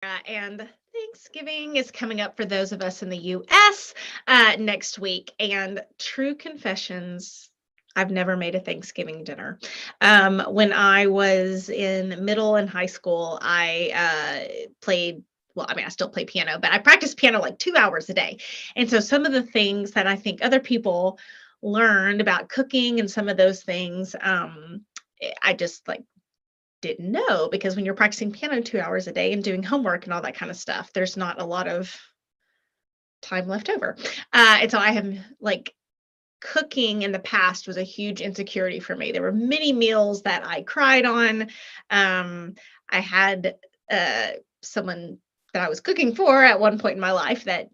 And Thanksgiving is coming up for those of us in the US next week. And true confessions, I've never made a Thanksgiving dinner. When I was in middle and high school, I played. Well, I mean, I still play piano, but I practice piano like 2 hours a day. And so some of the things that I think other people learned about cooking and some of those things, I just like didn't know because when you're practicing piano 2 hours a day and doing homework and all that kind of stuff, there's not a lot of time left over. And so I have like cooking in the past was a huge insecurity for me. There were many meals that I cried on. I had someone that I was cooking for at one point in my life that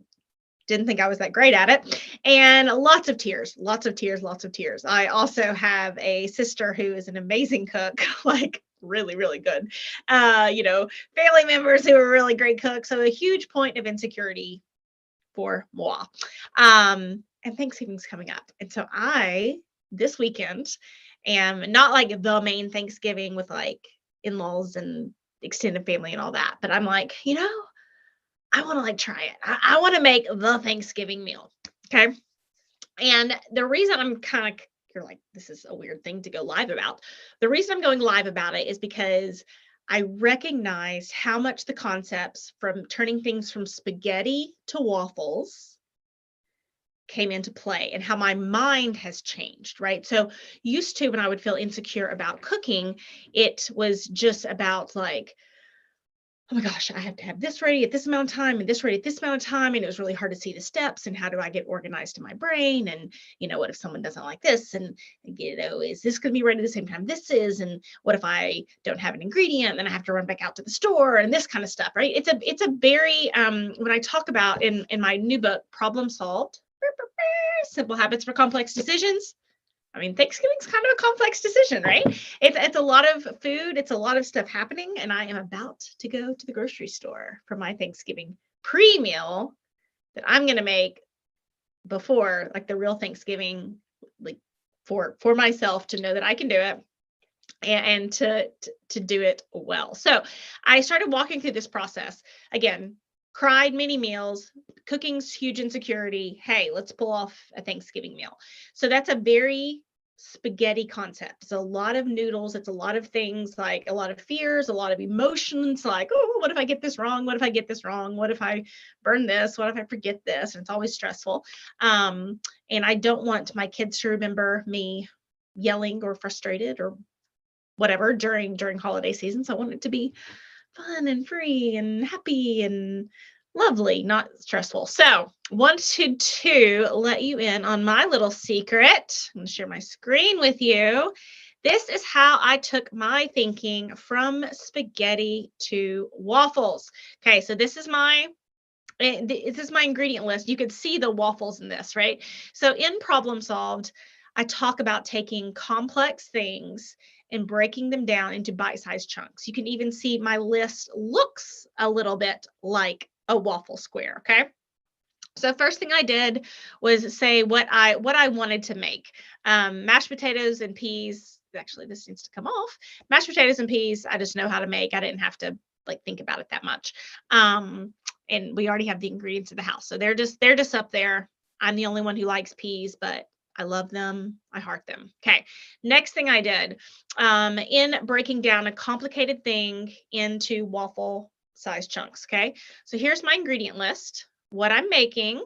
didn't think I was that great at it. And lots of tears, lots of tears, lots of tears. I also have a sister who is an amazing cook, like really, really good. Family members who are really great cooks. So a huge point of insecurity for moi. And Thanksgiving's coming up. And so this weekend, am not like the main Thanksgiving with like in-laws and extended family and all that, but I'm like, I want to like try it. I want to make the Thanksgiving meal. Okay. And the reason I'm kind of, you're like, this is a weird thing to go live about. The reason I'm going live about it is because I recognized how much the concepts from turning things from spaghetti to waffles came into play and how my mind has changed, right? So, used to when I would feel insecure about cooking, it was just about like, oh my gosh, I have to have this ready at this amount of time and this ready at this amount of time. And it was really hard to see the steps and how do I get organized in my brain? And, what if someone doesn't like this? And, is this going to be ready at the same time this is? And what if I don't have an ingredient? Then I have to run back out to the store and this kind of stuff, right? It's a very, when I talk about in my new book, Problem Solved, Simple Habits for Complex Decisions. I mean, Thanksgiving's kind of a complex decision, right? It's a lot of food, it's a lot of stuff happening, and I am about to go to the grocery store for my Thanksgiving pre-meal that I'm going to make before like the real Thanksgiving, like for myself to know that I can do it and to do it well. So I started walking through this process again. Cried many meals, cooking's huge insecurity. Hey, let's pull off a Thanksgiving meal. So that's a very spaghetti concept. It's a lot of noodles. It's a lot of things like a lot of fears, a lot of emotions like, oh, what if I get this wrong? What if I get this wrong? What if I burn this? What if I forget this? And it's always stressful. And I don't want my kids to remember me yelling or frustrated or whatever during holiday seasons. I want it to be fun and free and happy and lovely, not stressful. So, wanted to let you in on my little secret. I'm going to share my screen with you. This is how I took my thinking from spaghetti to waffles. Okay, so this is my ingredient list. You could see the waffles in this, right? So in Problem Solved, I talk about taking complex things and breaking them down into bite-sized chunks. You can even see my list looks a little bit like a waffle square, okay? So first thing I did was say what I wanted to make. Mashed potatoes and peas. Actually, this needs to come off. Mashed potatoes and peas, I just know how to make. I didn't have to like think about it that much. And we already have the ingredients in the house. So they're just up there. I'm the only one who likes peas, but I love them. I heart them. Okay. Next thing I did, in breaking down a complicated thing into waffle size chunks. Okay. So here's my ingredient list, what I'm making.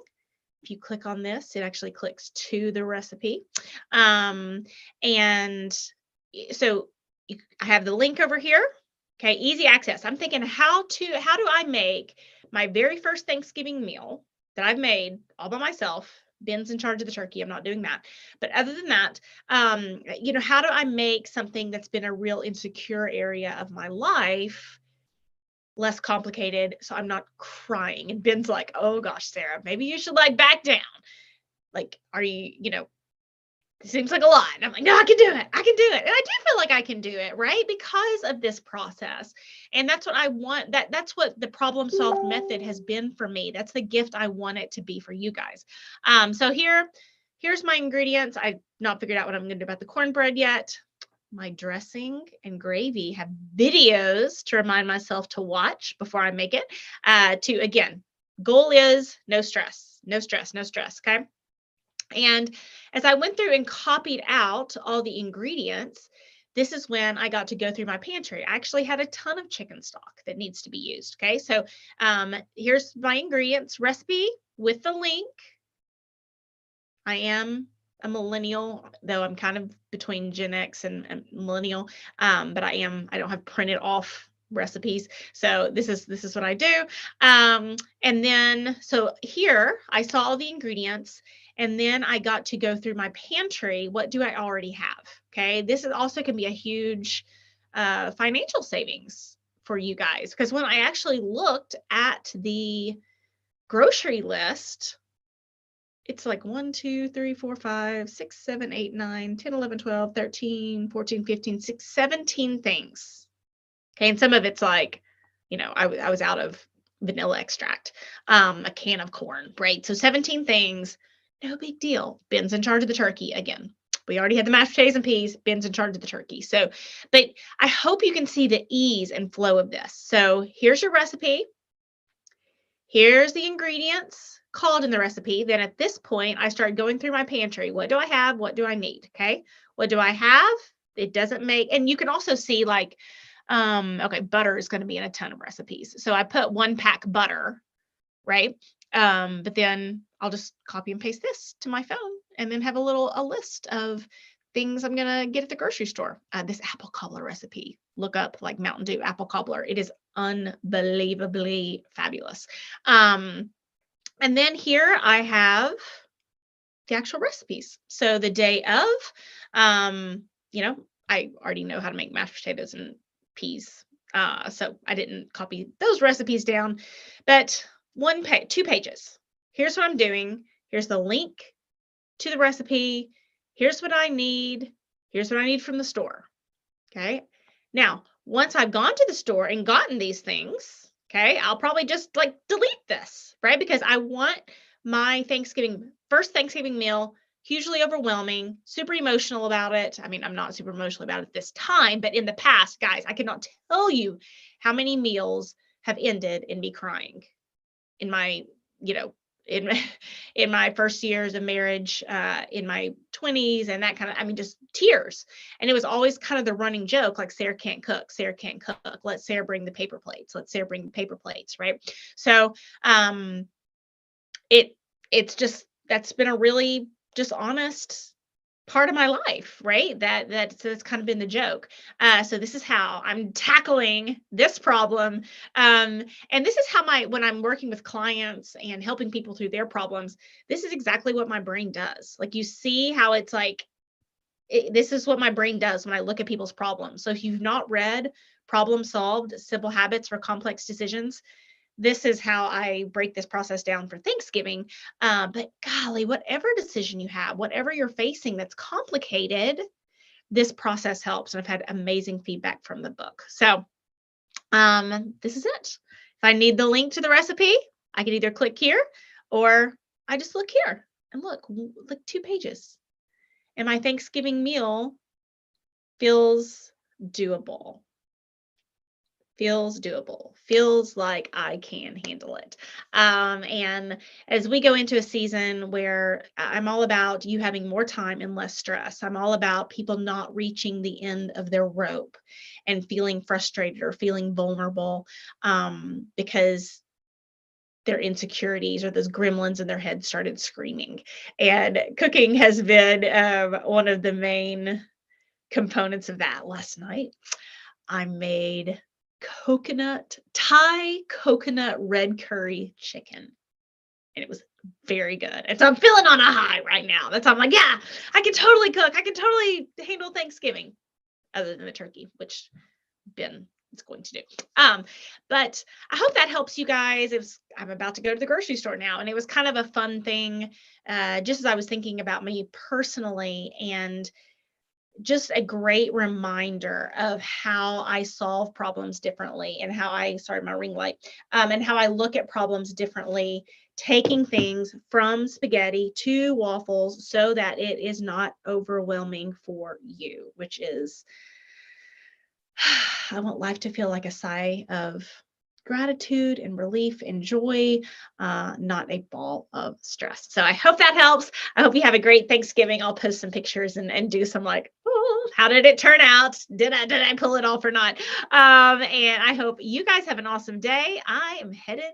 If you click on this, it actually clicks to the recipe. And so I have the link over here. Okay. Easy access. I'm thinking how do I make my very first Thanksgiving meal that I've made all by myself? Ben's in charge of the turkey. I'm not doing that. But other than that, how do I make something that's been a real insecure area of my life less complicated so I'm not crying? And Ben's like, oh gosh, Sarah, maybe you should like back down. Like, are you, it seems like a lot. And I'm like, no, I can do it. I can do it. And I do feel like I can do it, right? Because of this process. And that's what I want. That's what the problem solved method has been for me. That's the gift I want it to be for you guys. So here's my ingredients. I've not figured out what I'm going to do about the cornbread yet. my dressing and gravy have videos to remind myself to watch before I make it. Again, goal is no stress, no stress, no stress. Okay. And as I went through and copied out all the ingredients, this is when I got to go through my pantry. I actually had a ton of chicken stock that needs to be used. Okay. So here's my ingredients recipe with the link. I am a millennial, though I'm kind of between Gen X and millennial. But I don't have printed off recipes. So this is what I do. And then, so here I saw all the ingredients, and then I got to go through my pantry. What do I already have? Okay. This is also can be a huge financial savings for you guys. Because when I actually looked at the grocery list, it's like 1, 2, 3, 4, 5, 6, 7, 8, 9, 10, 11, 12, 13, 14, 15, 16, 17 things. Okay. And some of it's like, I was out of vanilla extract, a can of corn, right? So 17 things, no big deal. Ben's in charge of the turkey again. We already had the mashed potatoes and peas. Ben's in charge of the turkey. So, but I hope you can see the ease and flow of this. So here's your recipe. Here's the ingredients called in the recipe. Then at this point, I started going through my pantry. What do I have? What do I need? Okay. What do I have? It doesn't make, and you can also see like, okay, butter is going to be in a ton of recipes. So I put 1 pack butter, right? But then I'll just copy and paste this to my phone and then have a list of things I'm going to get at the grocery store. This apple cobbler recipe, look up like Mountain Dew apple cobbler. It is unbelievably fabulous. And then here I have the actual recipes. So the day of, I already know how to make mashed potatoes and peas. So I didn't copy those recipes down, but 2 pages. Here's what I'm doing. Here's the link to the recipe. Here's what I need. Here's what I need from the store. Okay. Now, once I've gone to the store and gotten these things, okay, I'll probably just like delete this, right? Because I want my first Thanksgiving meal, hugely overwhelming, super emotional about it. I mean, I'm not super emotional about it this time, but in the past, guys, I cannot tell you how many meals have ended in me crying in my, in my first years of marriage, in my 20s and that kind of, just tears. And it was always kind of the running joke, like Sarah can't cook. Sarah can't cook. Let Sarah bring the paper plates. Let Sarah bring the paper plates. Right. So, it's just, that's been a really just honest part of my life, right? That's kind of been the joke. So this is how I'm tackling this problem. And this is how when I'm working with clients and helping people through their problems, this is exactly what my brain does. Like you see how it's like, this is what my brain does when I look at people's problems. So if you've not read Problem Solved, Simple Habits for Complex Decisions, this is how I break this process down for Thanksgiving. But golly, whatever decision you have, whatever you're facing that's complicated, this process helps. And I've had amazing feedback from the book. So this is it. If I need the link to the recipe, I can either click here or I just look here and look 2 pages. And my Thanksgiving meal feels doable. Feels like I can handle it. And as we go into a season where I'm all about you having more time and less stress, I'm all about people not reaching the end of their rope and feeling frustrated or feeling vulnerable because their insecurities or those gremlins in their head started screaming. And cooking has been one of the main components of that. Last night, I made Thai coconut red curry chicken. And it was very good. And so I'm feeling on a high right now. That's why I'm like, yeah, I can totally cook. I can totally handle Thanksgiving other than the turkey, which Ben is going to do. But I hope that helps you guys. I'm about to go to the grocery store now. And it was kind of a fun thing, just as I was thinking about me personally and just a great reminder of how I solve problems differently and how I, sorry, my ring light, and how I look at problems differently, taking things from spaghetti to waffles so that it is not overwhelming for you, which is, I want life to feel like a sigh of gratitude and relief and joy, not a ball of stress. So I hope that helps. I hope you have a great Thanksgiving. I'll post some pictures and do some like, oh, how did it turn out? Did I pull it off or not? And I hope you guys have an awesome day. I am headed